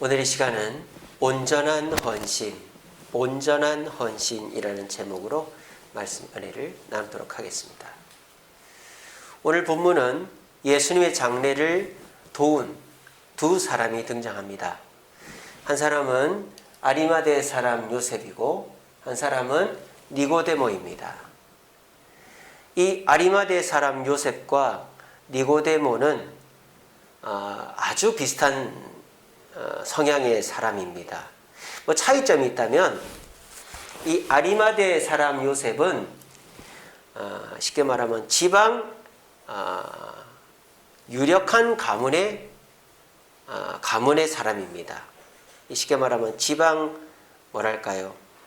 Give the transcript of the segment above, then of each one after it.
오늘 이 시간은 온전한 헌신이라는 제목으로 말씀 은혜를 나누도록 하겠습니다. 오늘 본문은 예수님의 장례를 도운 두 사람이 등장합니다. 한 사람은 아리마대 사람 요셉이고 한 사람은 니고데모입니다. 이 아리마대 사람 요셉과 니고데모는 아주 비슷한 성향의 사람입니다. 뭐 차이점이 있다면 이 아리마대 사람 요셉은 쉽게 말하면 지방 유력한 가문의 사람입니다. 쉽게 말하면 지방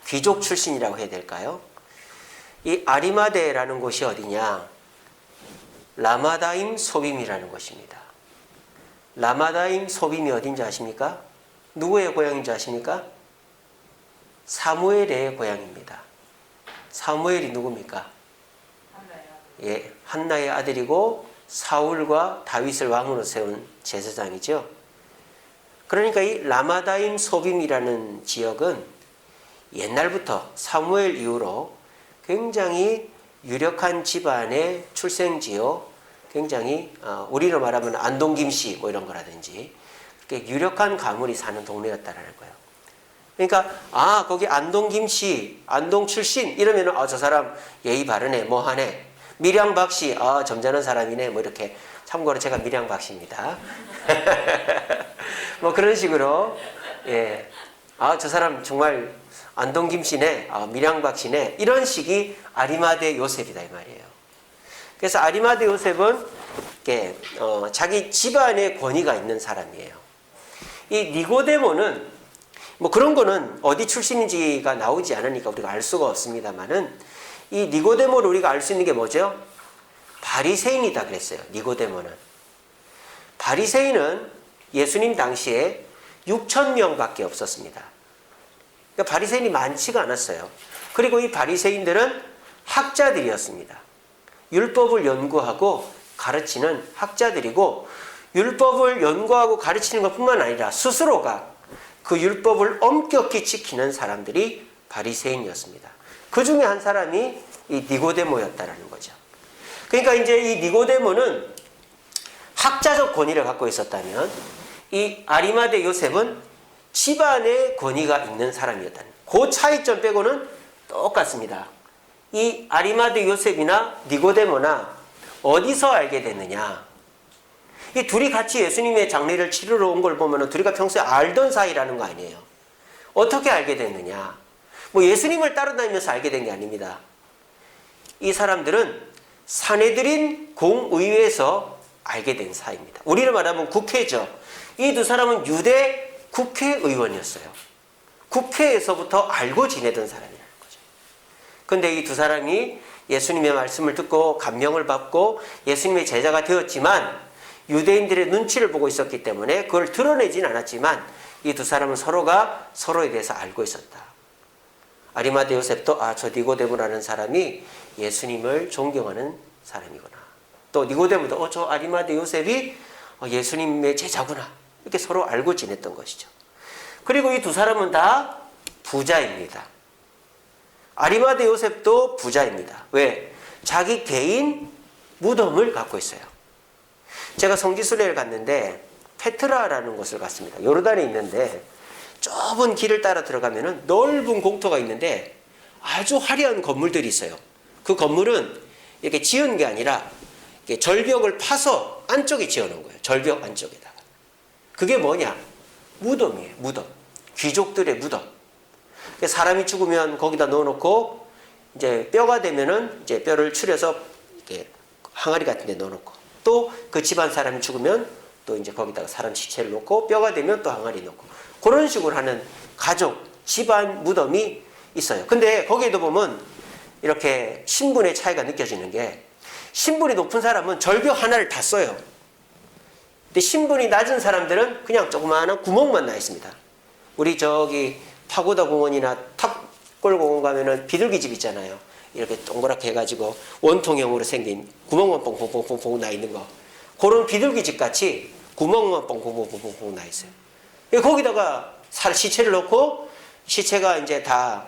귀족 출신이라고 해야 될까요? 이 아리마대라는 곳이 어디냐? 라마다임 소빔이라는 곳입니다. 라마다임 소빔이 어딘지 아십니까? 누구의 고향인지 아십니까? 사무엘의 고향입니다. 사무엘이 누굽니까? 한나의 아들이고 사울과 다윗을 왕으로 세운 제사장이죠. 그러니까 이 라마다임 소빔이라는 지역은 옛날부터 사무엘 이후로 굉장히 유력한 집안의 출생지요. 굉장히 우리로 말하면 안동김씨 뭐 이런 거라든지 이렇게 유력한 가문이 사는 동네였다라는 거예요. 그러니까 거기 안동김씨, 안동 출신 이러면은 저 사람 예의 바르네, 뭐 하네. 밀양박씨, 점잖은 사람이네, 뭐 이렇게. 참고로 제가 밀양박씨입니다. 뭐 그런 식으로 저 사람 정말 안동김씨네, 밀양박씨네, 이런 식이 아리마대 요셉이다 이 말이에요. 그래서 아리마대 요셉은 자기 집안의 권위가 있는 사람이에요. 이 니고데모는 뭐 그런 거는 어디 출신인지가 나오지 않으니까 우리가 알 수가 없습니다만은 이 니고데모를 우리가 알 수 있는 게 뭐죠? 바리새인이다 그랬어요. 니고데모는. 바리새인은 예수님 당시에 6,000명밖에 없었습니다. 그러니까 바리새인이 많지가 않았어요. 그리고 이 바리새인들은 학자들이었습니다. 율법을 연구하고 가르치는 학자들이고 율법을 연구하고 가르치는 것뿐만 아니라 스스로가 그 율법을 엄격히 지키는 사람들이 바리새인이었습니다. 그 중에 한 사람이 이 니고데모였다라는 거죠. 그러니까 이제 이 니고데모는 학자적 권위를 갖고 있었다면 이 아리마대 요셉은 집안의 권위가 있는 사람이었다는 그 차이점 빼고는 똑같습니다. 이 아리마대 요셉이나 니고데모나 어디서 알게 됐느냐? 이 둘이 같이 예수님의 장례를 치르러 온 걸 보면 둘이가 평소에 알던 사이라는 거 아니에요. 어떻게 알게 됐느냐? 뭐 예수님을 따라다니면서 알게 된 게 아닙니다. 이 사람들은 사내들인 공의회에서 알게 된 사이입니다. 우리를 말하면 국회죠. 이 두 사람은 유대 국회의원이었어요. 국회에서부터 알고 지내던 사람이에요. 근데 이 두 사람이 예수님의 말씀을 듣고 감명을 받고 예수님의 제자가 되었지만 유대인들의 눈치를 보고 있었기 때문에 그걸 드러내진 않았지만 이 두 사람은 서로가 서로에 대해서 알고 있었다. 아리마대 요셉도 저 니고데모라는 사람이 예수님을 존경하는 사람이구나. 또 니고데모도 저 아리마대 요셉이 예수님의 제자구나. 이렇게 서로 알고 지냈던 것이죠. 그리고 이 두 사람은 다 부자입니다. 아리마대 요셉도 부자입니다. 왜? 자기 개인 무덤을 갖고 있어요. 제가 성지순례를 갔는데 페트라라는 곳을 갔습니다. 요르단에 있는데 좁은 길을 따라 들어가면 넓은 공터가 있는데 아주 화려한 건물들이 있어요. 그 건물은 이렇게 지은 게 아니라 이렇게 절벽을 파서 안쪽에 지어놓은 거예요. 절벽 안쪽에다가. 그게 뭐냐? 무덤이에요. 무덤. 귀족들의 무덤. 사람이 죽으면 거기다 넣어놓고 이제 뼈가 되면은 이제 뼈를 추려서 이렇게 항아리 같은 데 넣어놓고 또 그 집안 사람이 죽으면 또 이제 거기다가 사람 시체를 놓고 뼈가 되면 또 항아리 넣고 그런 식으로 하는 가족, 집안 무덤이 있어요. 근데 거기에도 보면 이렇게 신분의 차이가 느껴지는 게 신분이 높은 사람은 절벽 하나를 다 써요. 근데 신분이 낮은 사람들은 그냥 조그마한 구멍만 나 있습니다. 우리 저기 파고다 공원이나 탑골공원 가면은 비둘기집 있잖아요. 이렇게 동그랗게 해가지고 원통형으로 생긴 구멍만 뽕뽕뽕뽕 나 있는 거. 그런 비둘기집 같이 구멍만 뽕뽕뽕뽕 나 있어요. 거기다가 시체를 넣고 시체가 이제 다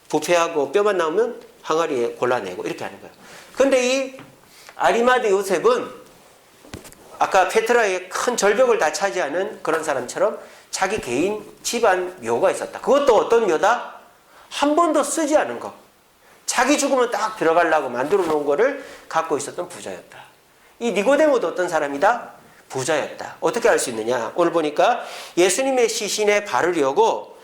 부패하고 뼈만 나오면 항아리에 골라내고 이렇게 하는 거예요. 근데 이 아리마대 요셉은 아까 페트라의 큰 절벽을 다 차지하는 그런 사람처럼 자기 개인 집안 묘가 있었다. 그것도 어떤 묘다? 한 번도 쓰지 않은 거. 자기 죽으면 딱 들어가려고 만들어 놓은 거를 갖고 있었던 부자였다. 이 니고데모도 어떤 사람이다? 부자였다. 어떻게 알 수 있느냐? 오늘 보니까 예수님의 시신에 발을 여고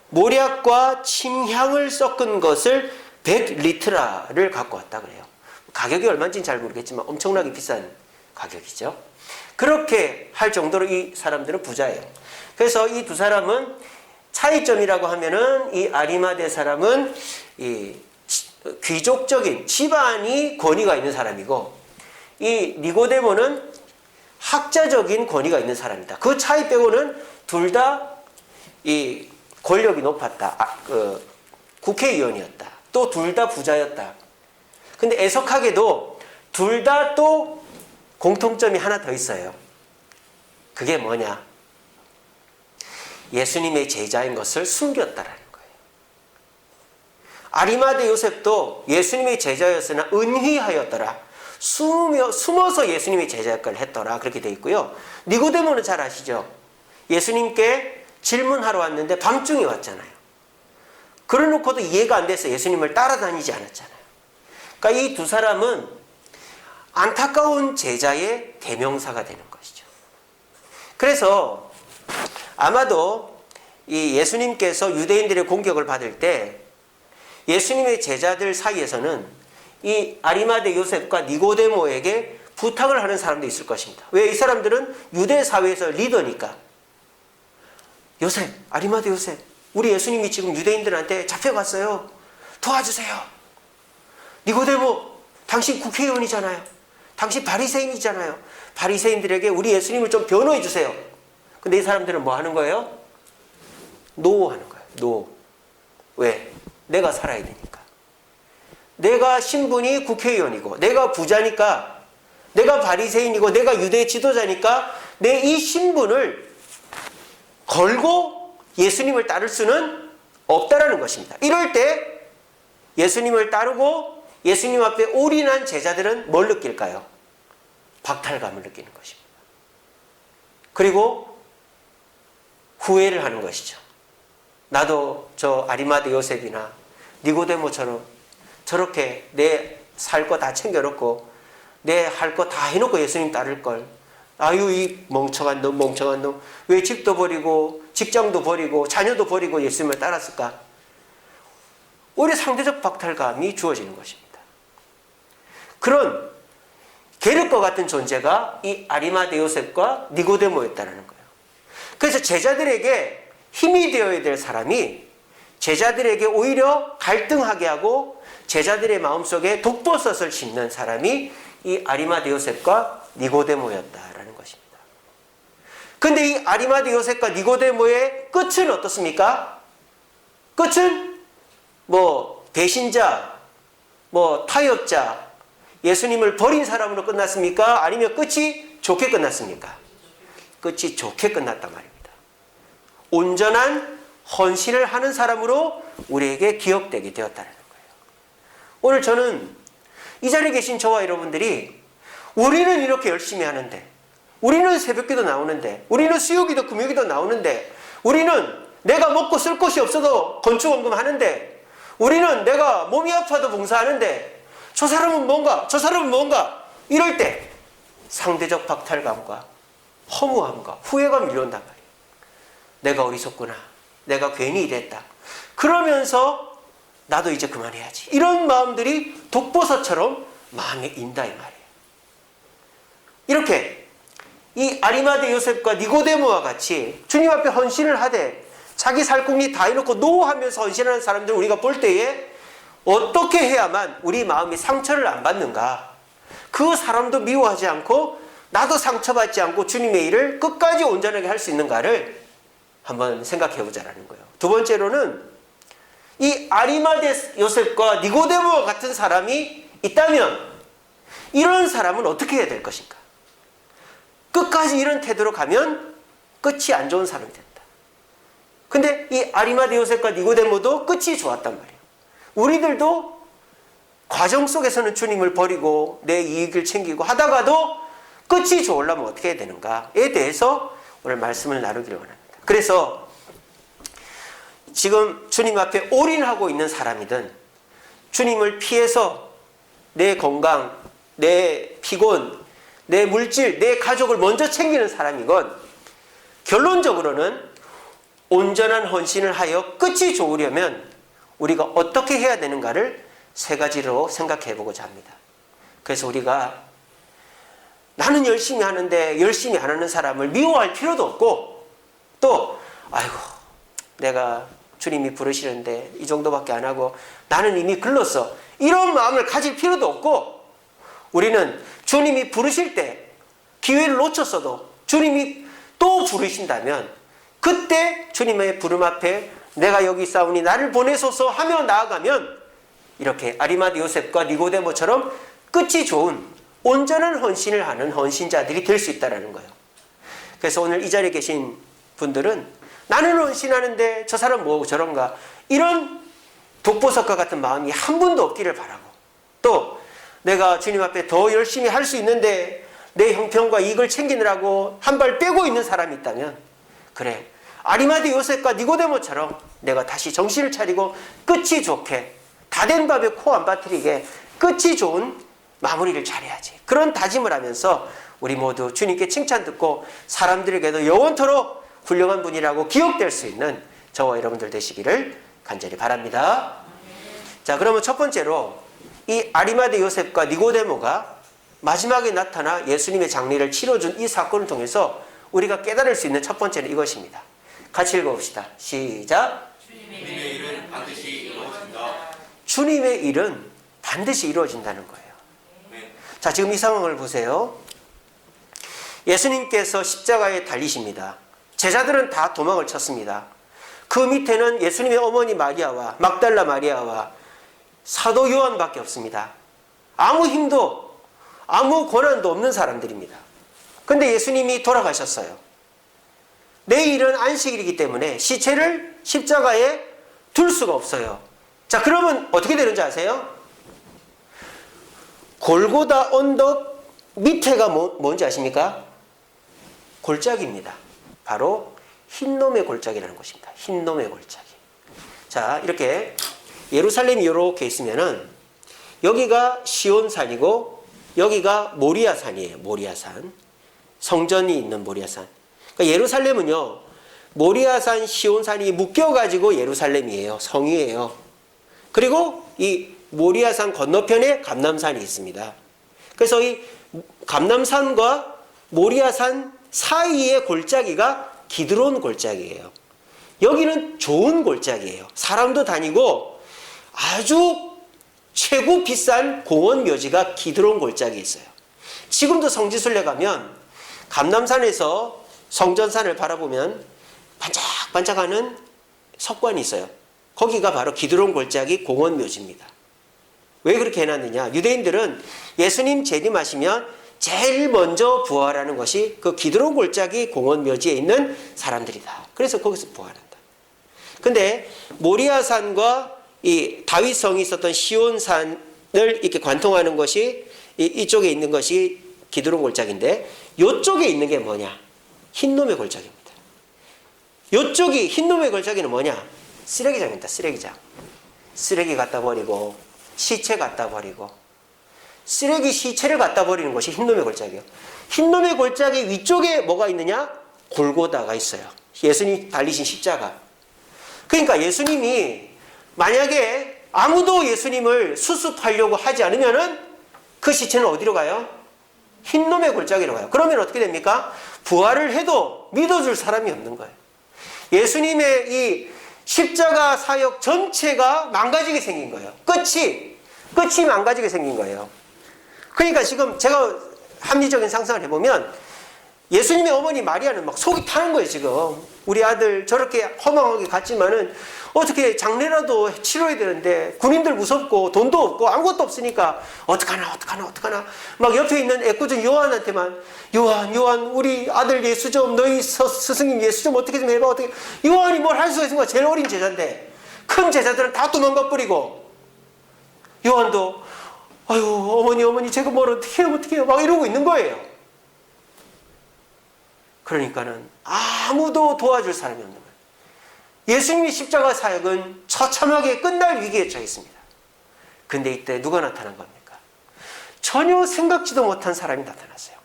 모략과 침향을 섞은 것을 100리트라를 갖고 왔다 그래요. 가격이 얼마인지는 잘 모르겠지만 엄청나게 비싼 가격이죠. 그렇게 할 정도로 이 사람들은 부자예요. 그래서 이 두 사람은 차이점이라고 하면은 이 아리마대 사람은 이 귀족적인 집안이 권위가 있는 사람이고 이 니고데모는 학자적인 권위가 있는 사람이다. 그 차이 빼고는 둘 다 이 권력이 높았다. 국회의원이었다. 또 둘 다 부자였다. 근데 애석하게도 둘 다 또 공통점이 하나 더 있어요. 그게 뭐냐? 예수님의 제자인 것을 숨겼다라는 거예요. 아리마대 요셉도 예수님의 제자였으나 은휘하였더라. 숨어서 예수님의 제자 역할을 했더라. 그렇게 돼 있고요. 니고데모는 잘 아시죠? 예수님께 질문하러 왔는데 밤중에 왔잖아요. 그래놓고도 이해가 안 돼서 예수님을 따라다니지 않았잖아요. 그러니까 이 두 사람은 안타까운 제자의 대명사가 되는 것이죠. 그래서 아마도 이 예수님께서 유대인들의 공격을 받을 때 예수님의 제자들 사이에서는 이 아리마대 요셉과 니고데모에게 부탁을 하는 사람도 있을 것입니다. 왜? 이 사람들은 유대 사회에서 리더니까. 요셉, 아리마대 요셉, 우리 예수님이 지금 유대인들한테 잡혀갔어요. 도와주세요. 니고데모, 당신 국회의원이잖아요. 당신 바리새인이잖아요. 바리새인들에게 우리 예수님을 좀 변호해 주세요. 근데 이 사람들은 뭐 하는 거예요? 노 하는 거예요. 노. 왜? 내가 살아야 되니까. 내가 신분이 국회의원이고 내가 부자니까 내가 바리새인이고 내가 유대 지도자니까 내 이 신분을 걸고 예수님을 따를 수는 없다라는 것입니다. 이럴 때 예수님을 따르고 예수님 앞에 올인한 제자들은 뭘 느낄까요? 박탈감을 느끼는 것입니다. 그리고 후회를 하는 것이죠. 나도 저 아리마대 요셉이나 니고데모처럼 저렇게 내 살 거 다 챙겨놓고 내 할 거 다 해놓고 예수님 따를 걸. 아유, 이 멍청한 놈, 멍청한 놈. 왜 집도 버리고 직장도 버리고 자녀도 버리고 예수님을 따랐을까? 오히려 상대적 박탈감이 주어지는 것입니다. 그런 계륵과 같은 존재가 이 아리마대 요셉과 니고데모였다는 거예요. 그래서 제자들에게 힘이 되어야 될 사람이 제자들에게 오히려 갈등하게 하고 제자들의 마음속에 독버섯을 심는 사람이 이 아리마대 요셉과 니고데모였다라는 것입니다. 그런데 이 아리마대 요셉과 니고데모의 끝은 어떻습니까? 끝은 배신자, 타협자, 예수님을 버린 사람으로 끝났습니까? 아니면 끝이 좋게 끝났습니까? 끝이 좋게 끝났단 말입니다. 온전한 헌신을 하는 사람으로 우리에게 기억되게 되었다는 거예요. 오늘 저는 이 자리에 계신 저와 여러분들이 우리는 이렇게 열심히 하는데, 우리는 새벽기도 나오는데, 우리는 수요기도 금요기도 나오는데, 우리는 내가 먹고 쓸 곳이 없어도 건축원금 하는데, 우리는 내가 몸이 아파도 봉사하는데 저 사람은 뭔가, 저 사람은 뭔가, 이럴 때 상대적 박탈감과 허무함과 후회가 밀려온단 말이에요. 내가 어리석구나. 내가 괜히 이랬다. 그러면서 나도 이제 그만해야지. 이런 마음들이 독버섯처럼 마음에 인다 이 말이에요. 이렇게 이 아리마대 요셉과 니고데모와 같이 주님 앞에 헌신을 하되 자기 살궁리 다 해놓고 노하면서 헌신하는 사람들을 우리가 볼 때에 어떻게 해야만 우리 마음이 상처를 안 받는가? 그 사람도 미워하지 않고 나도 상처받지 않고 주님의 일을 끝까지 온전하게 할 수 있는가를 한번 생각해 보자라는 거예요. 두 번째로는 이 아리마대 요셉과 니고데모와 같은 사람이 있다면 이런 사람은 어떻게 해야 될 것인가? 끝까지 이런 태도로 가면 끝이 안 좋은 사람이 된다. 근데 이 아리마대 요셉과 니고데모도 끝이 좋았단 말이에요. 우리들도 과정 속에서는 주님을 버리고 내 이익을 챙기고 하다가도 끝이 좋으려면 어떻게 해야 되는가에 대해서 오늘 말씀을 나누기를 원합니다. 그래서 지금 주님 앞에 올인하고 있는 사람이든 주님을 피해서 내 건강, 내 피곤, 내 물질, 내 가족을 먼저 챙기는 사람이건 결론적으로는 온전한 헌신을 하여 끝이 좋으려면 우리가 어떻게 해야 되는가를 세 가지로 생각해 보고자 합니다. 그래서 우리가 나는 열심히 하는데 열심히 안 하는 사람을 미워할 필요도 없고 또 아이고 내가 주님이 부르시는데 이 정도밖에 안 하고 나는 이미 글렀어 이런 마음을 가질 필요도 없고 우리는 주님이 부르실 때 기회를 놓쳤어도 주님이 또 부르신다면 그때 주님의 부름 앞에 내가 여기 있사오니 나를 보내소서 하며 나아가면 이렇게 아리마대 요셉과 니고데모처럼 끝이 좋은 온전한 헌신을 하는 헌신자들이 될 수 있다는 거예요. 그래서 오늘 이 자리에 계신 분들은 나는 헌신하는데 저 사람 뭐고 저런가 이런 독보석과 같은 마음이 한 분도 없기를 바라고 또 내가 주님 앞에 더 열심히 할 수 있는데 내 형편과 이익을 챙기느라고 한 발 빼고 있는 사람이 있다면 그래 아리마대 요셉과 니고데모처럼 내가 다시 정신을 차리고 끝이 좋게 다 된 밥에 코 안 빠뜨리게 끝이 좋은 마무리를 잘해야지. 그런 다짐을 하면서 우리 모두 주님께 칭찬 듣고 사람들에게도 영원토록 훌륭한 분이라고 기억될 수 있는 저와 여러분들 되시기를 간절히 바랍니다. 자, 그러면 첫 번째로 이 아리마대 요셉과 니고데모가 마지막에 나타나 예수님의 장례를 치러준 이 사건을 통해서 우리가 깨달을 수 있는 첫 번째는 이것입니다. 같이 읽어봅시다. 시작. 주님의 일은 반드시 이루어진다. 주님의 일은 반드시 이루어진다는 거예요. 네. 자, 지금 이 상황을 보세요. 예수님께서 십자가에 달리십니다. 제자들은 다 도망을 쳤습니다. 그 밑에는 예수님의 어머니 마리아와 막달라 마리아와 사도 요한밖에 없습니다. 아무 힘도 아무 권한도 없는 사람들입니다. 근데 예수님이 돌아가셨어요. 내일은 안식일이기 때문에 시체를 십자가에 둘 수가 없어요. 자, 그러면 어떻게 되는지 아세요? 골고다 언덕 밑에가 뭔지 아십니까? 골짜기입니다. 바로 흰놈의 골짜기라는 곳입니다. 흰놈의 골짜기. 자, 이렇게 예루살렘이 이렇게 있으면은 여기가 시온산이고 여기가 모리아산이에요. 모리아산. 성전이 있는 모리아산. 그러니까 예루살렘은요, 모리아산, 시온산이 묶여가지고 예루살렘이에요. 성이에요. 그리고 이 모리아산 건너편에 감람산이 있습니다. 그래서 이 감람산과 모리아산 사이의 골짜기가 기드론 골짜기예요. 여기는 좋은 골짜기예요. 사람도 다니고 아주 최고 비싼 공원 묘지가 기드론 골짜기에 있어요. 지금도 성지순례 가면 감람산에서 성전산을 바라보면 반짝반짝하는 석관이 있어요. 거기가 바로 기드론 골짜기 공원 묘지입니다. 왜 그렇게 해놨느냐? 유대인들은 예수님 재림하시면 제일 먼저 부활하는 것이 그 기드론 골짜기 공원 묘지에 있는 사람들이다. 그래서 거기서 부활한다. 근데 모리아산과 이 다윗성이 있었던 시온산을 이렇게 관통하는 것이 이쪽에 있는 것이 기드론 골짜기인데 이쪽에 있는 게 뭐냐? 흰놈의 골짜기입니다. 이쪽이 흰놈의 골짜기는 뭐냐? 쓰레기장입니다. 쓰레기장. 쓰레기 갖다 버리고 시체 갖다 버리고 쓰레기 시체를 갖다 버리는 것이 흰놈의 골짜기예요. 흰놈의 골짜기 위쪽에 뭐가 있느냐? 골고다가 있어요. 예수님 달리신 십자가. 그러니까 예수님이 만약에 아무도 예수님을 수습하려고 하지 않으면은 그 시체는 어디로 가요? 흰놈의 골짜기로 가요. 그러면 어떻게 됩니까? 부활을 해도 믿어줄 사람이 없는 거예요. 예수님의 이 십자가 사역 전체가 망가지게 생긴 거예요. 끝이 망가지게 생긴 거예요. 그러니까 지금 제가 합리적인 상상을 해보면 예수님의 어머니 마리아는 막 속이 타는 거예요, 지금. 우리 아들 저렇게 허망하게 갔지만은 어떻게 장례라도 치러야 되는데 군인들 무섭고 돈도 없고 아무것도 없으니까 어떡하나 막 옆에 있는 애꿎은 요한한테만 요한 우리 아들 예수 좀 너희 스승님 예수 좀 어떻게 좀 해봐. 어떻게. 요한이 뭘 할 수가 있는 거야. 제일 어린 제자인데 큰 제자들은 다 도망가 버리고 요한도 아유 어머니 제가 뭘 어떻게 해요 막 이러고 있는 거예요. 그러니까는 아무도 도와줄 사람이 없는 거예요. 예수님의 십자가 사역은 처참하게 끝날 위기에 처했습니다. 근데 이때 누가 나타난 겁니까? 전혀 생각지도 못한 사람이 나타났어요.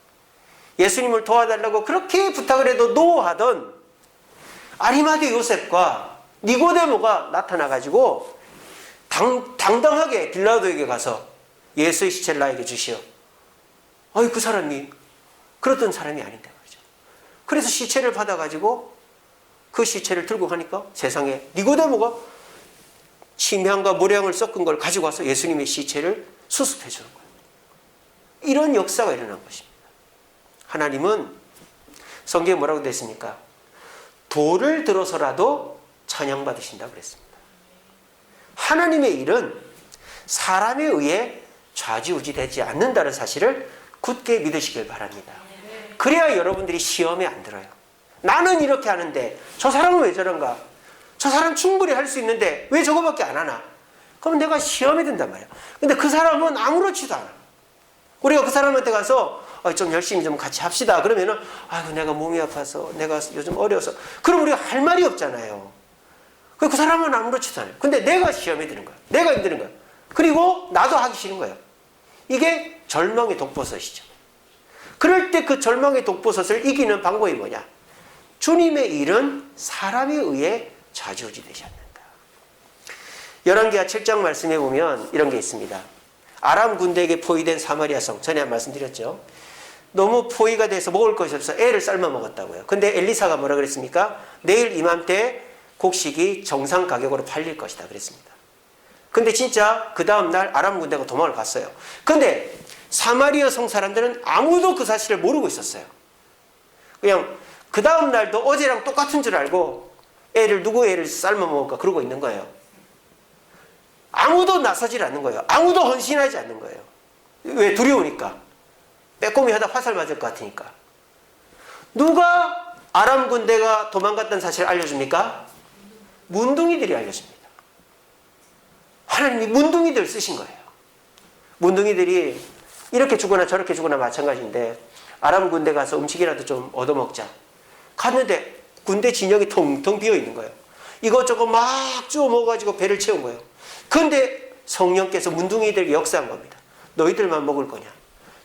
예수님을 도와달라고 그렇게 부탁을 해도 노하던 아리마대 요셉과 니고데모가 나타나가지고 당당하게 빌라도에게 가서 예수의 시체를 나에게 주시오. 아이 그 사람이 그랬던 사람이 아닌데 말이죠. 그래서 시체를 받아가지고 그 시체를 들고 가니까 세상에 니고데모가 침향과 모량을 섞은 걸 가지고 와서 예수님의 시체를 수습해 주는 거예요. 이런 역사가 일어난 것입니다. 하나님은 성경에 뭐라고 됐습니까? 돌을 들어서라도 찬양받으신다고 그랬습니다. 하나님의 일은 사람에 의해 좌지우지되지 않는다는 사실을 굳게 믿으시길 바랍니다. 그래야 여러분들이 시험에 안 들어요. 나는 이렇게 하는데 저 사람은 왜 저런가? 저 사람 충분히 할 수 있는데 왜 저거밖에 안 하나? 그럼 내가 시험에 든단 말이야. 근데 그 사람은 아무렇지도 않아. 우리가 그 사람한테 가서 좀 열심히 좀 같이 합시다. 그러면은 아이고 내가 몸이 아파서 내가 요즘 어려서 그럼 우리가 할 말이 없잖아요. 그 사람은 아무렇지도 않아요. 근데 내가 시험에 드는 거야. 내가 힘드는 거야. 그리고 나도 하기 싫은 거예요. 이게 절망의 독버섯이죠. 그럴 때 그 절망의 독버섯을 이기는 방법이 뭐냐? 주님의 일은 사람에 의해 좌지우지되지 않는다. 열왕기하 7장 말씀에 보면 이런 게 있습니다. 아람 군대에게 포위된 사마리아 성, 전에 말씀드렸죠. 너무 포위가 돼서 먹을 것이 없어서 애를 삶아 먹었다고요. 근데 엘리사가 뭐라 그랬습니까? 내일 이맘때 곡식이 정상 가격으로 팔릴 것이다 그랬습니다. 근데 진짜 그 다음날 아람 군대가 도망을 갔어요. 근데 사마리아 성 사람들은 아무도 그 사실을 모르고 있었어요. 그냥 그 다음날도 어제랑 똑같은 줄 알고 누구 애를 삶아 먹을까 그러고 있는 거예요. 아무도 나서질 않는 거예요. 아무도 헌신하지 않는 거예요. 왜? 두려우니까. 빼꼼히 하다 화살 맞을 것 같으니까. 누가 아람 군대가 도망갔다는 사실을 알려줍니까? 문둥이들이 알려줍니다. 하나님이 문둥이들 쓰신 거예요. 문둥이들이 이렇게 주거나 저렇게 주거나 마찬가지인데 아람 군대 가서 음식이라도 좀 얻어먹자. 갔는데 군대 진영이 텅텅 비어 있는 거예요. 이것저것 막 주워 먹어가지고 배를 채운 거예요. 그런데 성령께서 문둥이들에게 역사한 겁니다. 너희들만 먹을 거냐?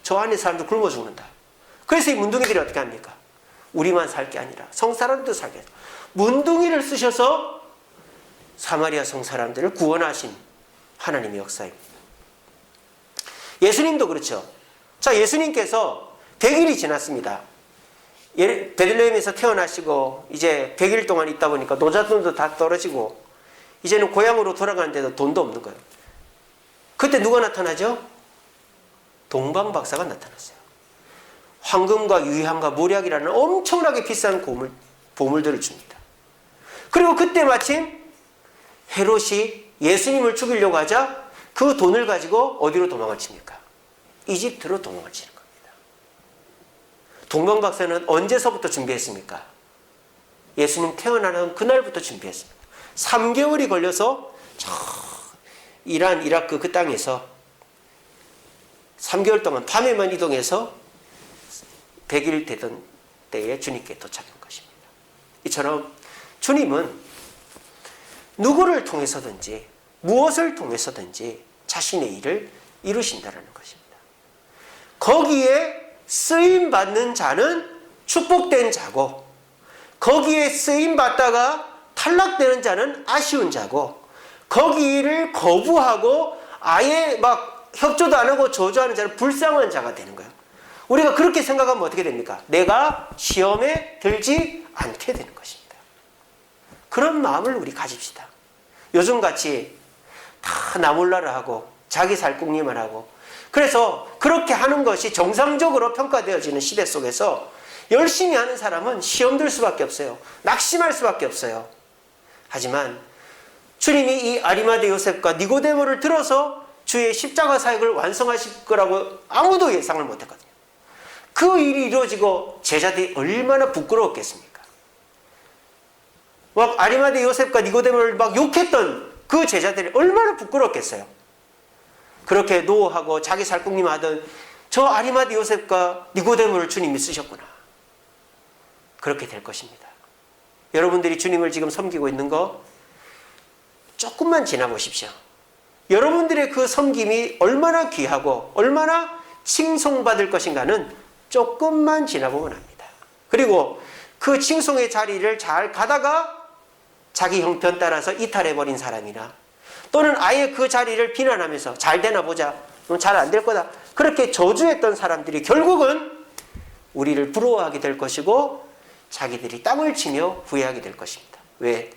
저 안에 사람들 굶어 죽는다. 그래서 이 문둥이들이 어떻게 합니까? 우리만 살 게 아니라 성 사람들도 살게 해서 문둥이를 쓰셔서 사마리아 성 사람들을 구원하신 하나님의 역사입니다. 예수님도 그렇죠. 자, 예수님께서 100일이 지났습니다. 베들레헴에서 태어나시고 이제 100일 동안 있다 보니까 노자돈도 다 떨어지고 이제는 고향으로 돌아가는데도 돈도 없는 거예요. 그때 누가 나타나죠? 동방박사가 나타났어요. 황금과 유향과 모략이라는 엄청나게 비싼 보물들을 줍니다. 그리고 그때 마침 헤롯이 예수님을 죽이려고 하자 그 돈을 가지고 어디로 도망을 칩니까? 이집트로 도망을 치는 겁니다. 동방박사는 언제서부터 준비했습니까? 예수님 태어나는 그날부터 준비했습니다. 3개월이 걸려서 저 이란, 이라크 그 땅에서 3개월 동안 밤에만 이동해서 100일 되던 때에 주님께 도착한 것입니다. 이처럼 주님은 누구를 통해서든지 무엇을 통해서든지 자신의 일을 이루신다는 것입니다. 거기에 쓰임받는 자는 축복된 자고 거기에 쓰임받다가 탈락되는 자는 아쉬운 자고 거기를 거부하고 아예 막 협조도 안 하고 저주하는 자는 불쌍한 자가 되는 거예요. 우리가 그렇게 생각하면 어떻게 됩니까? 내가 시험에 들지 않게 되는 것입니다. 그런 마음을 우리 가집시다. 요즘같이 다 나몰라라 하고 자기 살궁리만 하고 그래서 그렇게 하는 것이 정상적으로 평가되어지는 시대 속에서 열심히 하는 사람은 시험 들 수밖에 없어요. 낙심할 수밖에 없어요. 하지만 주님이 이 아리마대 요셉과 니고데모를 들어서 주의 십자가 사역을 완성하실 거라고 아무도 예상을 못했거든요. 그 일이 이루어지고 제자들이 얼마나 부끄러웠겠습니까? 막 아리마대 요셉과 니고데모를 막 욕했던 그 제자들이 얼마나 부끄러웠겠어요. 그렇게 노하고 자기 살궁림 하던 저 아리마대 요셉과 니고데모를 주님이 쓰셨구나. 그렇게 될 것입니다. 여러분들이 주님을 지금 섬기고 있는 거 조금만 지나보십시오. 여러분들의 그 섬김이 얼마나 귀하고 얼마나 칭송받을 것인가는 조금만 지나보면 합니다. 그리고 그 칭송의 자리를 잘 가다가 자기 형편 따라서 이탈해버린 사람이나 또는 아예 그 자리를 비난하면서 잘 되나 보자, 넌 잘 안 될 거다, 그렇게 저주했던 사람들이 결국은 우리를 부러워하게 될 것이고 자기들이 땅을 치며 후회하게 될 것입니다. 왜?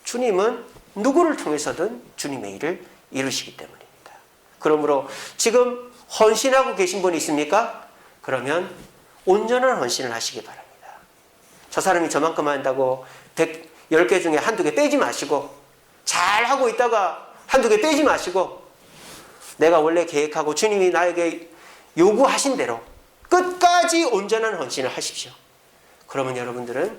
주님은 누구를 통해서든 주님의 일을 이루시기 때문입니다. 그러므로 지금 헌신하고 계신 분이 있습니까? 그러면 온전한 헌신을 하시기 바랍니다. 저 사람이 저만큼 한다고 10개 중에 한두 개 빼지 마시고, 잘하고 있다가 한두 개 빼지 마시고, 내가 원래 계획하고 주님이 나에게 요구하신 대로 끝까지 온전한 헌신을 하십시오. 그러면 여러분들은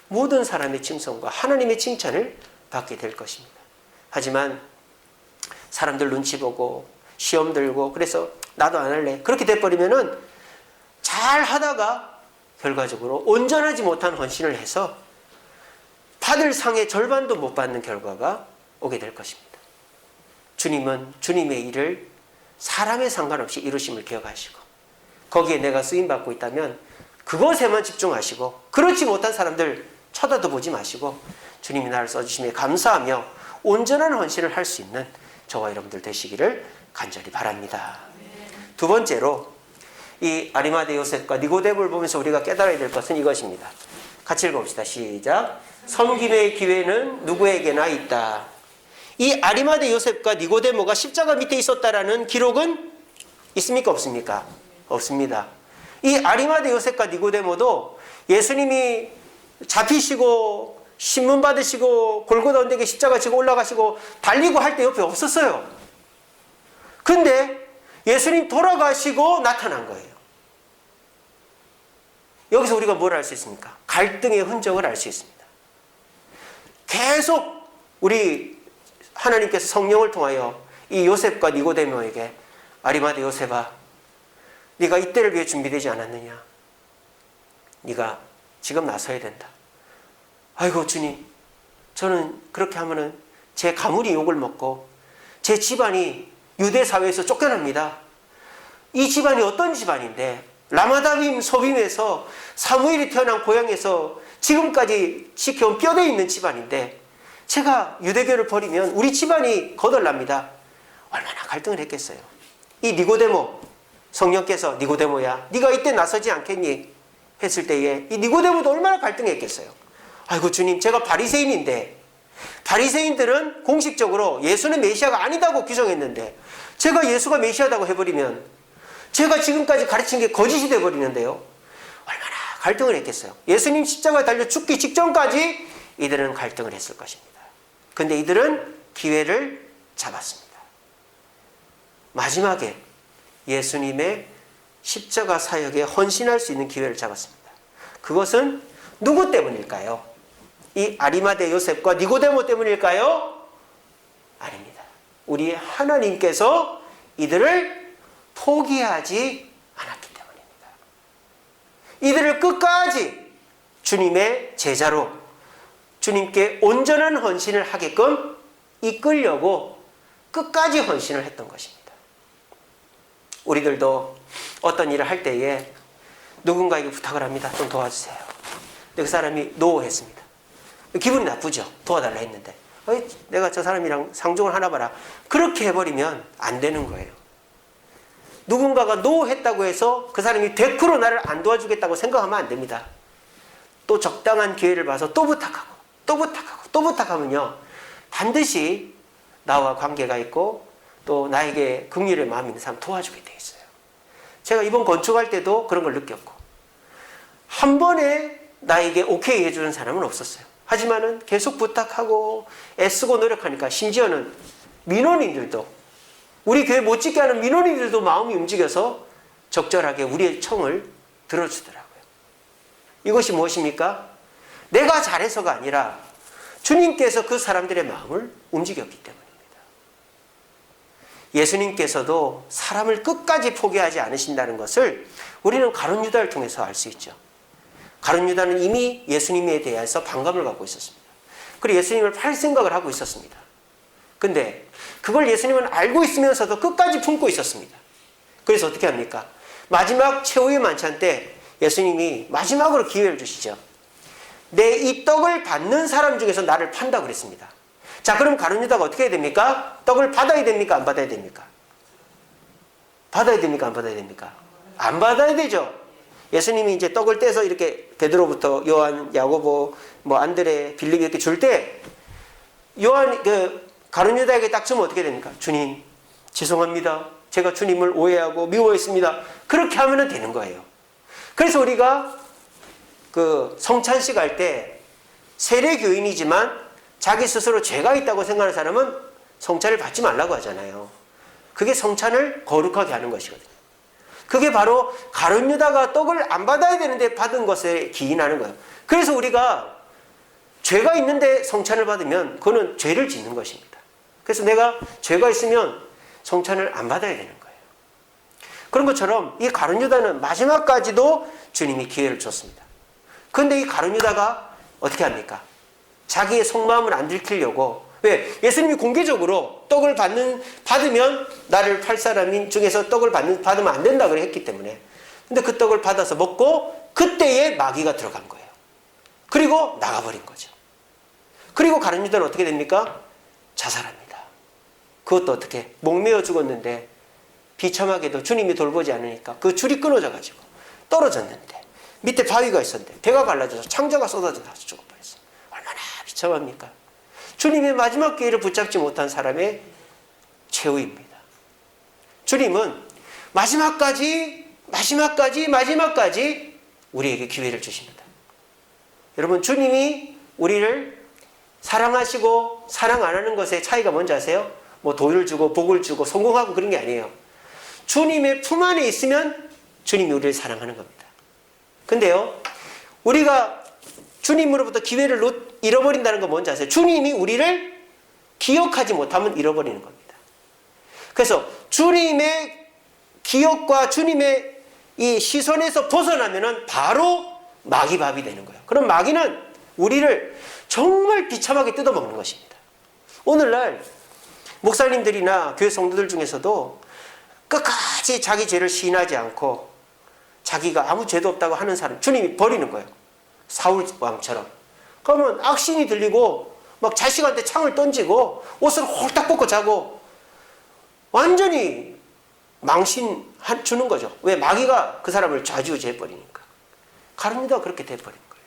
모든 사람의 칭송과 하나님의 칭찬을 받게 될 것입니다. 하지만 사람들 눈치 보고 시험 들고 그래서 나도 안 할래, 그렇게 돼버리면은 잘 하다가 결과적으로 온전하지 못한 헌신을 해서 받을 상의 절반도 못 받는 결과가 오게 될 것입니다. 주님은 주님의 일을 사람에 상관없이 이루심을 기억하시고, 거기에 내가 쓰임받고 있다면 그것에만 집중하시고, 그렇지 못한 사람들 쳐다도 보지 마시고 주님이 나를 써주심에 감사하며 온전한 헌신을 할 수 있는 저와 여러분들 되시기를 간절히 바랍니다. 두 번째로 이 아리마대 요셉과 니고데모를 보면서 우리가 깨달아야 될 것은 이것입니다. 같이 읽어봅시다. 시작. 섬김의 기회는 누구에게나 있다. 이 아리마대 요셉과 니고데모가 십자가 밑에 있었다라는 기록은 있습니까? 없습니까? 없습니다. 이 아리마대 요셉과 니고데모도 예수님이 잡히시고 신문 받으시고 골고다 언덕에 십자가 지고 올라가시고 달리고 할 때 옆에 없었어요. 근데 예수님 돌아가시고 나타난 거예요. 여기서 우리가 뭘 알 수 있습니까? 갈등의 흔적을 알 수 있습니다. 계속 우리 하나님께서 성령을 통하여 이 요셉과 니고데모에게, 아리마대 요셉아, 네가 이때를 위해 준비되지 않았느냐? 네가 지금 나서야 된다. 아이고 주님, 저는 그렇게 하면은 제 가문이 욕을 먹고 제 집안이 유대 사회에서 쫓겨납니다. 이 집안이 어떤 집안인데, 라마다빔 소빔에서 사무엘이 태어난 고향에서 지금까지 지켜온 뼈대 있는 집안인데 제가 유대교를 버리면 우리 집안이 거덜납니다. 얼마나 갈등을 했겠어요. 이 니고데모, 성령께서 니고데모야, 네가 이때 나서지 않겠니? 했을 때에 이 니고데모도 얼마나 갈등했겠어요. 아이고 주님, 제가 바리새인인데, 바리새인들은 공식적으로 예수는 메시아가 아니다고 규정했는데 제가 예수가 메시아다고 해버리면 제가 지금까지 가르친 게 거짓이 돼버리는데요. 얼마나 갈등을 했겠어요. 예수님 십자가에 달려 죽기 직전까지 이들은 갈등을 했을 것입니다. 근데 이들은 기회를 잡았습니다. 마지막에 예수님의 십자가 사역에 헌신할 수 있는 기회를 잡았습니다. 그것은 누구 때문일까요? 이 아리마대 요셉과 니고데모 때문일까요? 아닙니다. 우리 하나님께서 이들을 포기하지 않았기 때문입니다. 이들을 끝까지 주님의 제자로 주님께 온전한 헌신을 하게끔 이끌려고 끝까지 헌신을 했던 것입니다. 우리들도 어떤 일을 할 때에 누군가에게 부탁을 합니다. 좀 도와주세요. 근데 그 사람이 노했습니다. 기분이 나쁘죠. 도와달라 했는데 내가 저 사람이랑 상종을 하나 봐라. 그렇게 해버리면 안 되는 거예요. 누군가가 노했다고 해서 그 사람이 100% 나를 안 도와주겠다고 생각하면 안 됩니다. 또 적당한 기회를 봐서 또 부탁하고 또 부탁하고 또 부탁하면요, 반드시 나와 관계가 있고 또 나에게 긍휼의 마음이 있는 사람 도와주게 돼 있어요. 제가 이번 건축할 때도 그런 걸 느꼈고, 한 번에 나에게 오케이 해주는 사람은 없었어요. 하지만은 계속 부탁하고 애쓰고 노력하니까 심지어는 민원인들도, 우리 교회 못 짓게 하는 민원인들도 마음이 움직여서 적절하게 우리의 청을 들어주더라고요. 이것이 무엇입니까? 내가 잘해서가 아니라 주님께서 그 사람들의 마음을 움직였기 때문입니다. 예수님께서도 사람을 끝까지 포기하지 않으신다는 것을 우리는 가룟 유다를 통해서 알 수 있죠. 가룟 유다는 이미 예수님에 대해서 반감을 갖고 있었습니다. 그리고 예수님을 팔 생각을 하고 있었습니다. 근데 그걸 예수님은 알고 있으면서도 끝까지 품고 있었습니다. 그래서 어떻게 합니까? 마지막 최후의 만찬 때 예수님이 마지막으로 기회를 주시죠. 내 이 떡을 받는 사람 중에서 나를 판다 그랬습니다. 자, 그럼 가룟 유다가 어떻게 해야 됩니까? 떡을 받아야 됩니까? 안 받아야 됩니까? 받아야 됩니까? 안 받아야 됩니까? 안 받아야 되죠. 예수님이 이제 떡을 떼서 이렇게 베드로부터 요한, 야고보, 안드레, 빌립 이렇게 줄 때 요한 가룟 유다에게 딱 주면 어떻게 됩니까? 주님, 죄송합니다. 제가 주님을 오해하고 미워했습니다. 그렇게 하면 되는 거예요. 그래서 우리가 성찬식 할 때 세례 교인이지만 자기 스스로 죄가 있다고 생각하는 사람은 성찬을 받지 말라고 하잖아요. 그게 성찬을 거룩하게 하는 것이거든요. 그게 바로 가룟 유다가 떡을 안 받아야 되는데 받은 것에 기인하는 거예요. 그래서 우리가 죄가 있는데 성찬을 받으면 그거는 죄를 짓는 것입니다. 그래서 내가 죄가 있으면 성찬을 안 받아야 되는 거예요. 그런 것처럼 이 가룟 유다는 마지막까지도 주님이 기회를 줬습니다. 그런데 이 가룟 유다가 어떻게 합니까? 자기의 속마음을 안 들키려고, 왜? 예수님이 공개적으로 떡을 받으면 나를 팔 사람 중에서 떡을 받으면 안 된다 그래 했기 때문에. 근데 그 떡을 받아서 먹고 그때에 마귀가 들어간 거예요. 그리고 나가버린 거죠. 그리고 가룟 유다는 어떻게 됩니까? 자살합니다. 그것도 어떻게? 목매어 죽었는데 비참하게도 주님이 돌보지 않으니까 그 줄이 끊어져 가지고 떨어졌는데 밑에 바위가 있었는데 배가 갈라져서 창자가 쏟아져 나서 죽어버렸어요. 얼마나 비참합니까? 주님의 마지막 기회를 붙잡지 못한 사람의 최후입니다. 주님은 마지막까지 우리에게 기회를 주십니다. 여러분, 주님이 우리를 사랑하시고 사랑 안 하는 것의 차이가 뭔지 아세요? 돈을 주고 복을 주고 성공하고 그런 게 아니에요. 주님의 품 안에 있으면 주님이 우리를 사랑하는 겁니다. 근데요, 우리가 주님으로부터 기회를 잃어버린다는 건 뭔지 아세요? 주님이 우리를 기억하지 못하면 잃어버리는 겁니다. 그래서 주님의 기억과 주님의 이 시선에서 벗어나면은 바로 마귀밥이 되는 거예요. 그럼 마귀는 우리를 정말 비참하게 뜯어먹는 것입니다. 오늘날 목사님들이나 교회 성도들 중에서도 끝까지 자기 죄를 시인하지 않고 자기가 아무 죄도 없다고 하는 사람 주님이 버리는 거예요. 사울 왕처럼. 그러면 악신이 들리고 막 자식한테 창을 던지고 옷을 홀딱 벗고 자고 완전히 망신 주는 거죠. 왜? 마귀가 그 사람을 좌지우지해버리니까. 가룟 유다가 그렇게 돼버린 거예요.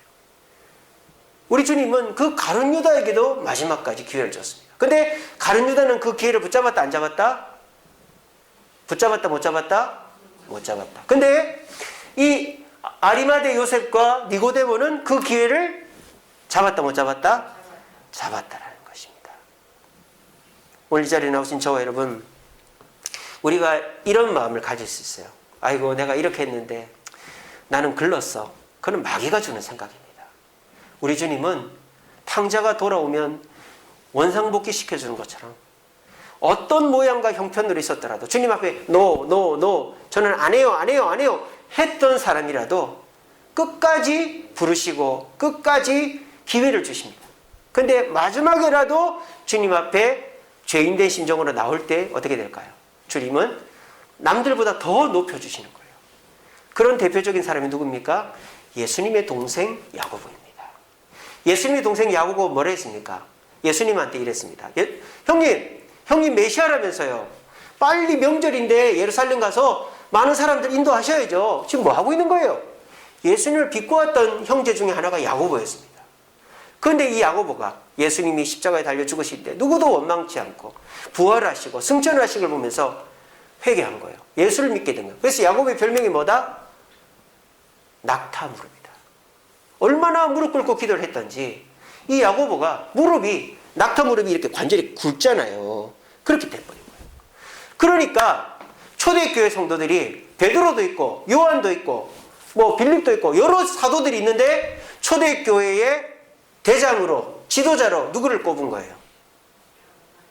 우리 주님은 그 가룟 유다에게도 마지막까지 기회를 줬습니다. 근데 가룟 유다는 그 기회를 붙잡았다 안 잡았다? 붙잡았다 못 잡았다? 못 잡았다. 근데 이 아리마대 요셉과 니고데모는 그 기회를 잡았다 못 잡았다? 잡았다라는 것입니다. 오늘 이 자리에 나오신 저와 여러분, 우리가 이런 마음을 가질 수 있어요. 아이고, 내가 이렇게 했는데 나는 글렀어. 그건 마귀가 주는 생각입니다. 우리 주님은 탕자가 돌아오면 원상복귀 시켜주는 것처럼 어떤 모양과 형편으로 있었더라도 주님 앞에 노 저는 안 해요 했던 사람이라도 끝까지 부르시고 끝까지 기회를 주십니다. 근데 마지막에라도 주님 앞에 죄인된 심정으로 나올 때 어떻게 될까요? 주님은 남들보다 더 높여주시는 거예요. 그런 대표적인 사람이 누굽니까? 예수님의 동생 야고보입니다. 예수님의 동생 야고보 뭐라 했습니까? 예수님한테 이랬습니다. 형님 메시아라면서요. 빨리 명절인데 예루살렘 가서 많은 사람들 인도하셔야죠. 지금 뭐 하고 있는 거예요? 예수님을 비꼬았던 형제 중에 하나가 야고보였습니다. 그런데 이 야고보가 예수님이 십자가에 달려 죽으실 때 누구도 원망치 않고 부활하시고 승천하신 걸 보면서 회개한 거예요. 예수를 믿게 된 거예요. 그래서 야고보의 별명이 뭐다? 낙타무릅니다. 얼마나 무릎 꿇고 기도를 했던지 이 야고보가 무릎이 낙타 무릎이 이렇게 관절이 굵잖아요. 그렇게 돼버린 거예요. 그러니까 초대교회 성도들이 베드로도 있고 요한도 있고 뭐 빌립도 있고 여러 사도들이 있는데 초대교회의 대장으로 지도자로 누구를 꼽은 거예요?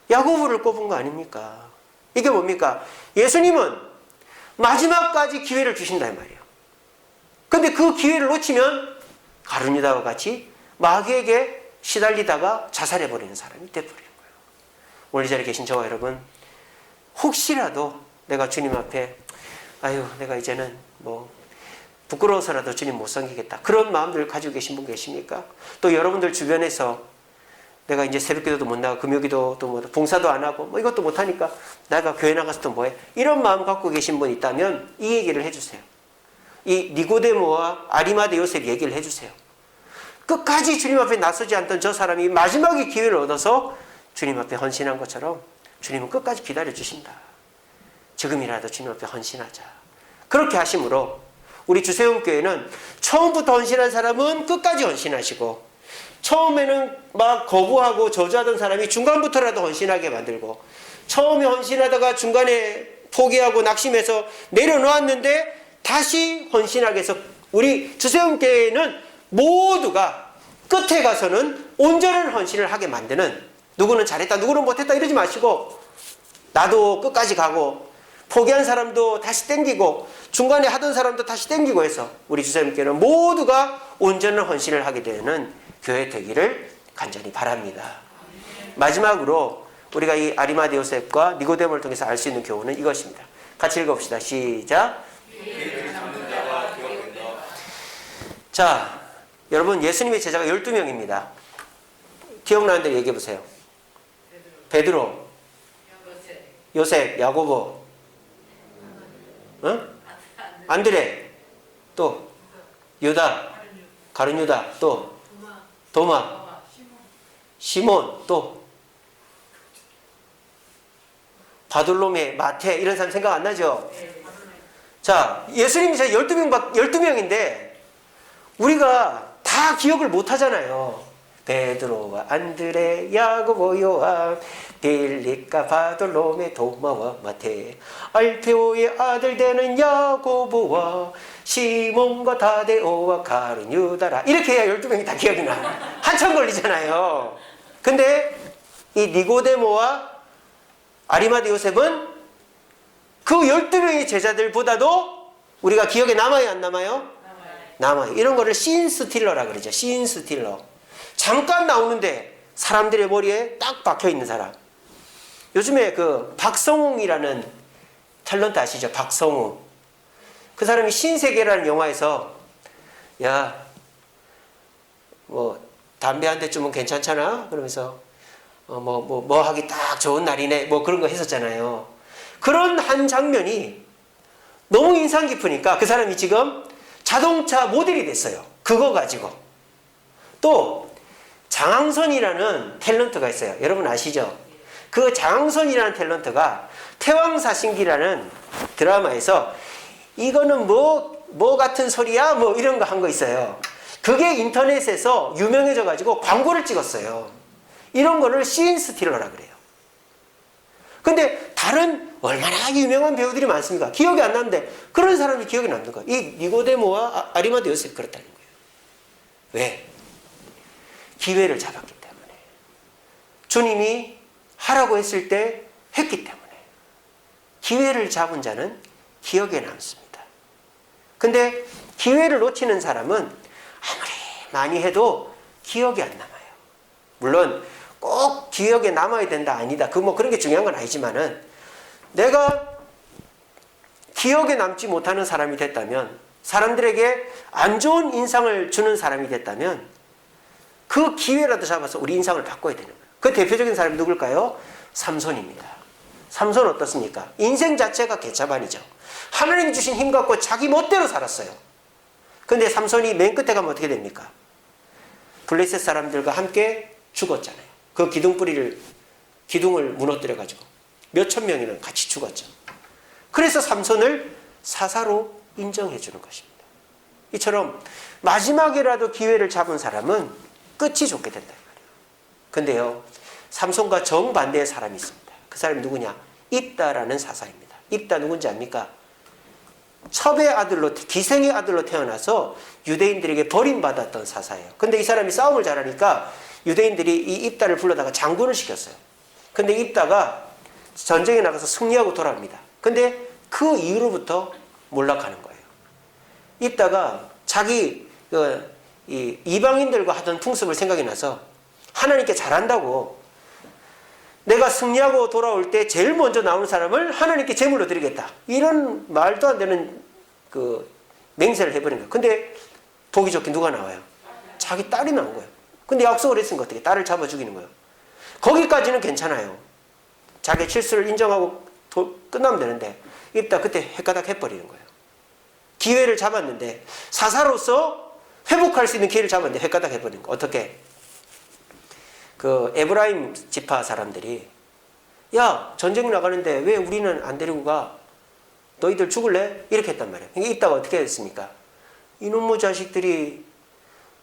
야고보를 꼽은 거 아닙니까? 이게 뭡니까? 예수님은 마지막까지 기회를 주신다 이 말이에요. 근데 그 기회를 놓치면 가룟유다와 같이 마귀에게 시달리다가 자살해버리는 사람이 돼버리는 거예요. 오늘 이 자리에 계신 저와 여러분, 혹시라도 내가 주님 앞에 아유 내가 이제는 뭐 부끄러워서라도 주님 못 섬기겠다 그런 마음들 가지고 계신 분 계십니까? 또 여러분들 주변에서 내가 이제 새벽기도도 못 나가고 금요기도도 뭐 봉사도 안 하고 뭐 이것도 못 하니까 내가 교회 나가서 또 뭐해? 이런 마음 갖고 계신 분 있다면 이 얘기를 해주세요. 이 니고데모와 아리마대 요셉 얘기를 해주세요. 끝까지 주님 앞에 나서지 않던 저 사람이 마지막에 기회를 얻어서 주님 앞에 헌신한 것처럼 주님은 끝까지 기다려 주신다. 지금이라도 주님 앞에 헌신하자. 그렇게 하심으로 우리 주세움교회는 처음부터 헌신한 사람은 끝까지 헌신하시고 처음에는 막 거부하고 저주하던 사람이 중간부터라도 헌신하게 만들고 처음에 헌신하다가 중간에 포기하고 낙심해서 내려놓았는데 다시 헌신하게 해서 우리 주세움교회는 모두가 끝에 가서는 온전한 헌신을 하게 만드는 누구는 잘했다 누구는 못했다 이러지 마시고 나도 끝까지 가고 포기한 사람도 다시 땡기고 중간에 하던 사람도 다시 땡기고 해서 우리 주세움교회는 모두가 온전한 헌신을 하게 되는 교회 되기를 간절히 바랍니다. 마지막으로 우리가 이 아리마대 요셉과 니고데모를 통해서 알 수 있는 교훈은 이것입니다. 같이 읽어봅시다. 시작. 자, 여러분 예수님의 제자가 12명입니다. 기억나는 대로 얘기해 보세요. 베드로, 요셉, 야고보, 안드레, 또 유다, 가룟유다, 또 도마, 시몬, 또 바돌로메, 마태 이런 사람 생각 안 나죠? 자, 예수님이 12명인데 우리가 다 기억을 못 하잖아요. 베드로와 안드레, 야고보, 요한, 빌립과 바돌로메, 도마와 마태, 알페오의 아들 되는 야고보와 시몬과 다데오와 가룟유다라. 이렇게 해야 12명이 다 기억이 나. 한참 걸리잖아요. 근데 이 니고데모와 아리마대 요셉은 그 12명의 제자들보다도 우리가 기억에 남아요, 안 남아요? 남아요. 이런 거를 씬스틸러라 그러죠. 씬스틸러. 잠깐 나오는데 사람들의 머리에 딱 박혀 있는 사람. 요즘에 그 박성웅이라는 탤런트 아시죠? 박성웅. 그 사람이 신세계라는 영화에서 야, 뭐 담배 한 대쯤은 괜찮잖아? 그러면서 뭐 하기 딱 좋은 날이네. 뭐 그런 거 했었잖아요. 그런 한 장면이 너무 인상 깊으니까 그 사람이 지금 자동차 모델이 됐어요. 그거 가지고. 또 장항선이라는 탤런트가 있어요. 여러분 아시죠? 그 장항선이라는 탤런트가 태왕사신기라는 드라마에서 이거는 뭐 같은 소리야? 뭐 이런 거 한 거 있어요. 그게 인터넷에서 유명해져 가지고 광고를 찍었어요. 이런 거를 씬스틸러라 그래요. 근데 다른 얼마나 유명한 배우들이 많습니까? 기억이 안 나는데 그런 사람이 기억이 남는 거예요. 이 니고데모와 아리마대 요셉이 그렇다는 거예요. 왜? 기회를 잡았기 때문에. 주님이 하라고 했을 때 했기 때문에. 기회를 잡은 자는 기억에 남습니다. 근데 기회를 놓치는 사람은 아무리 많이 해도 기억이 안 남아요. 물론 꼭 기억에 남아야 된다 아니다. 그런 게 중요한 건 아니지만은 내가 기억에 남지 못하는 사람이 됐다면, 사람들에게 안 좋은 인상을 주는 사람이 됐다면 그 기회라도 잡아서 우리 인상을 바꿔야 되는 거예요. 그 대표적인 사람이 누굴까요? 삼손입니다. 삼손 어떻습니까? 인생 자체가 개차반이죠. 하나님이 주신 힘 갖고 자기 멋대로 살았어요. 근데 삼손이 맨 끝에 가면 어떻게 됩니까? 블레셋 사람들과 함께 죽었잖아요. 그 기둥을 무너뜨려가지고 몇천 명이나 같이 죽었죠. 그래서 삼손을 사사로 인정해 주는 것입니다. 이처럼 마지막이라도 기회를 잡은 사람은 끝이 좋게 된다. 근데요, 삼손과 정반대의 사람이 있습니다. 그 사람이 누구냐? 입다라는 사사입니다. 입다 누군지 압니까? 첩의 아들로, 기생의 아들로 태어나서 유대인들에게 버림받았던 사사예요. 근데 이 사람이 싸움을 잘하니까 유대인들이 이 입다를 불러다가 장군을 시켰어요. 근데 입다가 전쟁에 나가서 승리하고 돌아옵니다. 근데 그 이후로부터 몰락하는 거예요. 입다가 자기 이방인들과 하던 풍습을 생각이 나서 하나님께 잘한다고 내가 승리하고 돌아올 때 제일 먼저 나오는 사람을 하나님께 제물로 드리겠다. 이런 말도 안 되는 그 맹세를 해버린 거예요. 근데 보기 좋게 누가 나와요? 자기 딸이 나온 거예요. 근데 약속을 했으니까 어떻게 딸을 잡아 죽이는 거예요. 거기까지는 괜찮아요. 자기 실수를 인정하고 끝나면 되는데 입다 그때 헷가닥 해버리는 거예요. 기회를 잡았는데 사사로서 회복할 수 있는 기회를 잡았는데 헷가닥 해버리는 거예요. 어떻게? 그 에브라임 지파 사람들이 야 전쟁 나가는데 왜 우리는 안 데리고 가? 너희들 죽을래? 이렇게 했단 말이에요. 이따가 어떻게 했습니까? 이놈의 자식들이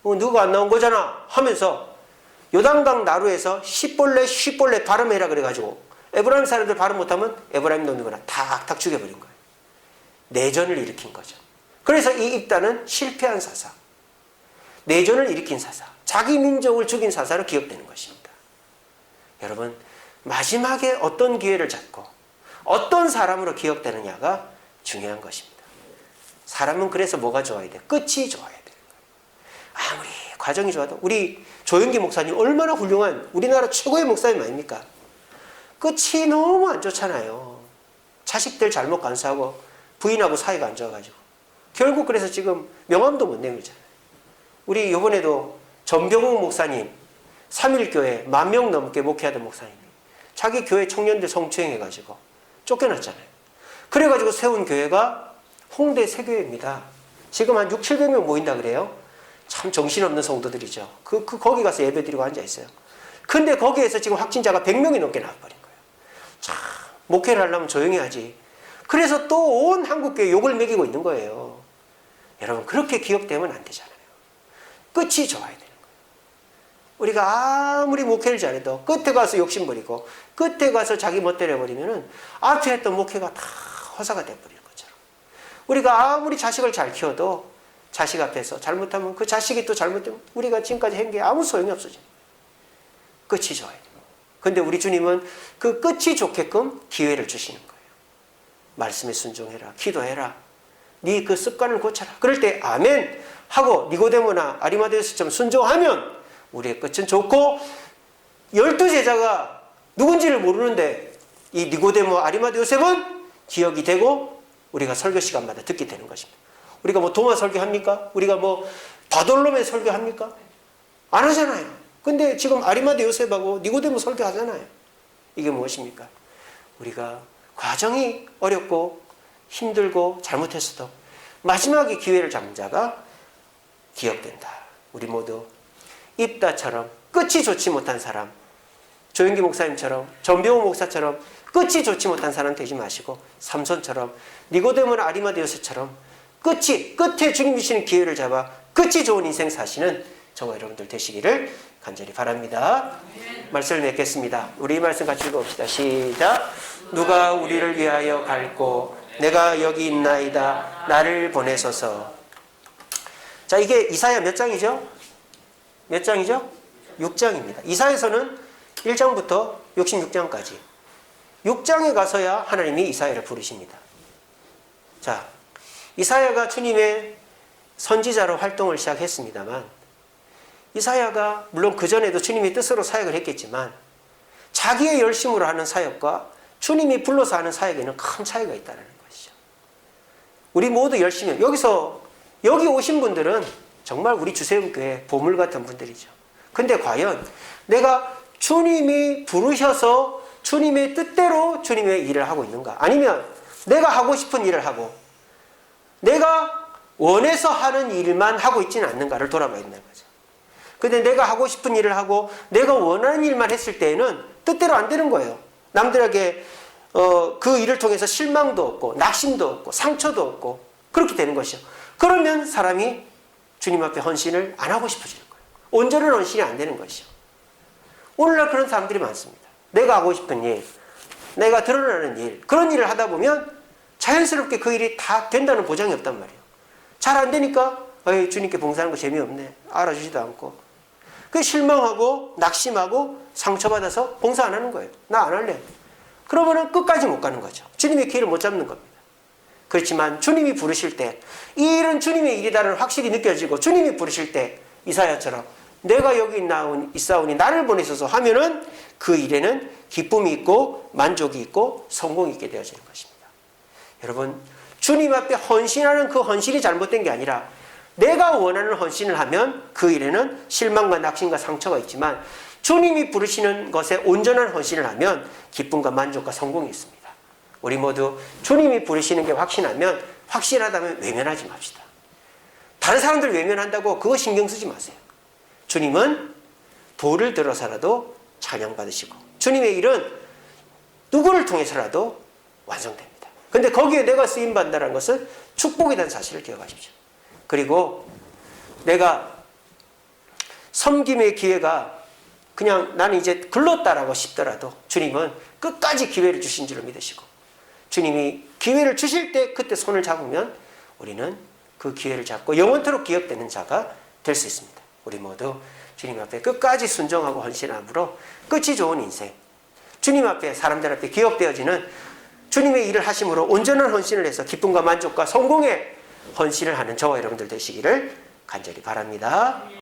누가 안 나온 거잖아 하면서 요단강 나루에서 십벌레 발음해라 그래가지고 에브라임 사람들 발음 못하면 에브라임 놈이거나 탁탁 죽여버린 거예요. 내전을 일으킨 거죠. 그래서 이 입다는 실패한 사사, 내전을 일으킨 사사, 자기 민족을 죽인 사사로 기억되는 것입니다. 여러분, 마지막에 어떤 기회를 잡고 어떤 사람으로 기억되느냐가 중요한 것입니다. 사람은 그래서 뭐가 좋아야 돼요? 끝이 좋아야 돼요. 아무리 과정이 좋아도 우리 조영기 목사님 얼마나 훌륭한 우리나라 최고의 목사님 아닙니까? 끝이 너무 안 좋잖아요. 자식들 잘못 간수하고 부인하고 사이가 안 좋아가지고 결국 그래서 지금 명함도 못 내밀잖아요. 우리 이번에도 전병욱 목사님 3.1교회 10,000명 넘게 목회하던 목사님이 자기 교회 청년들 성추행해가지고 쫓겨났잖아요. 그래가지고 세운 교회가 홍대 새교회입니다. 지금 한 600-700명 모인다 그래요. 참 정신없는 성도들이죠. 거기 가서 예배 드리고 앉아있어요. 근데 거기에서 지금 확진자가 100명이 넘게 나와버린 거예요. 참 목회를 하려면 조용히 하지. 그래서 또 온 한국교회 욕을 먹이고 있는 거예요. 여러분 그렇게 기억되면 안 되잖아요. 끝이 좋아야 되는 거예요. 우리가 아무리 목회를 잘해도 끝에 가서 욕심부리고 끝에 가서 자기 멋대로 해버리면은 앞에 했던 목회가 다 허사가 돼버리는 것처럼 우리가 아무리 자식을 잘 키워도 자식 앞에서 잘못하면 그 자식이 또 잘못되면 우리가 지금까지 한 게 아무 소용이 없어져요. 끝이 좋아야 돼요. 근데 우리 주님은 그 끝이 좋게끔 기회를 주시는 거예요. 말씀에 순종해라. 기도해라. 네 그 습관을 고쳐라. 그럴 때 아멘 하고 니고데모나 아리마데우스처럼 순종하면 우리의 끝은 좋고 12제자가 누군지를 모르는데 이 니고데모 아리마데 요셉은 기억이 되고 우리가 설교 시간마다 듣게 되는 것입니다. 우리가 뭐 동화 설교합니까? 우리가 뭐 바돌롬의 설교합니까? 안 하잖아요. 근데 지금 아리마데 요셉하고 니고데모 설교하잖아요. 이게 무엇입니까? 우리가 과정이 어렵고 힘들고 잘못했어도 마지막에 기회를 잡는 자가 기억된다. 우리 모두 입다처럼 끝이 좋지 못한 사람, 조영기 목사님처럼 전병호 목사처럼 끝이 좋지 못한 사람 되지 마시고 삼손처럼 니고데모나 아리마데 요셉처럼 끝에 주님 주시는 기회를 잡아 끝이 좋은 인생 사시는 저와 여러분들 되시기를 간절히 바랍니다. 말씀을 맺겠습니다. 우리 이 말씀 같이 읽어봅시다. 시작. 누가 우리를 위하여 갈고 내가 여기 있나이다. 나를 보내소서. 자, 이게 이사야 몇 장이죠? 몇 장이죠? 6장입니다. 이사야서는 1장부터 66장까지 6장에 가서야 하나님이 이사야를 부르십니다. 자, 이사야가 주님의 선지자로 활동을 시작했습니다만 이사야가 물론 그전에도 주님의 뜻으로 사역을 했겠지만 자기의 열심으로 하는 사역과 주님이 불러서 하는 사역에는 큰 차이가 있다는 것이죠. 우리 모두 열심히 여기 오신 분들은 정말 우리 주세훈교회 보물 같은 분들이죠. 근데 과연 내가 주님이 부르셔서 주님의 뜻대로 주님의 일을 하고 있는가? 아니면 내가 하고 싶은 일을 하고 내가 원해서 하는 일만 하고 있지는 않는가를 돌아봐야 된다는 거죠. 근데 내가 하고 싶은 일을 하고 내가 원하는 일만 했을 때에는 뜻대로 안 되는 거예요. 남들에게 그 일을 통해서 실망도 없고 낙심도 없고 상처도 없고 그렇게 되는 것이죠. 그러면 사람이 주님 앞에 헌신을 안 하고 싶어지는 거예요. 온전한 헌신이 안 되는 것이죠. 오늘날 그런 사람들이 많습니다. 내가 하고 싶은 일, 내가 드러나는 일, 그런 일을 하다 보면 자연스럽게 그 일이 다 된다는 보장이 없단 말이에요. 잘 안 되니까 주님께 봉사하는 거 재미없네. 알아주지도 않고. 그 실망하고 낙심하고 상처받아서 봉사 안 하는 거예요. 나 안 할래. 그러면은 끝까지 못 가는 거죠. 주님의 기회를 못 잡는 겁니다. 그렇지만 주님이 부르실 때 이 일은 주님의 일이다는 확실히 느껴지고 주님이 부르실 때 이사야처럼 내가 여기 있사오니 나를 보내소서 하면은 그 일에는 기쁨이 있고 만족이 있고 성공이 있게 되어지는 것입니다. 여러분, 주님 앞에 헌신하는 그 헌신이 잘못된 게 아니라 내가 원하는 헌신을 하면 그 일에는 실망과 낙심과 상처가 있지만 주님이 부르시는 것에 온전한 헌신을 하면 기쁨과 만족과 성공이 있습니다. 우리 모두 주님이 부르시는 게 확실하다면 외면하지 맙시다. 다른 사람들 외면한다고 그거 신경 쓰지 마세요. 주님은 돌을 들어서라도 찬양받으시고 주님의 일은 누구를 통해서라도 완성됩니다. 근데 거기에 내가 쓰임받는다는 것은 축복이라는 사실을 기억하십시오. 그리고 내가 섬김의 기회가 그냥 나는 이제 글렀다라고 싶더라도 주님은 끝까지 기회를 주신 줄을 믿으시고 주님이 기회를 주실 때 그때 손을 잡으면 우리는 그 기회를 잡고 영원토록 기억되는 자가 될 수 있습니다. 우리 모두 주님 앞에 끝까지 순종하고 헌신함으로 끝이 좋은 인생, 주님 앞에 사람들 앞에 기억되어지는 주님의 일을 하심으로 온전한 헌신을 해서 기쁨과 만족과 성공의 헌신을 하는 저와 여러분들 되시기를 간절히 바랍니다.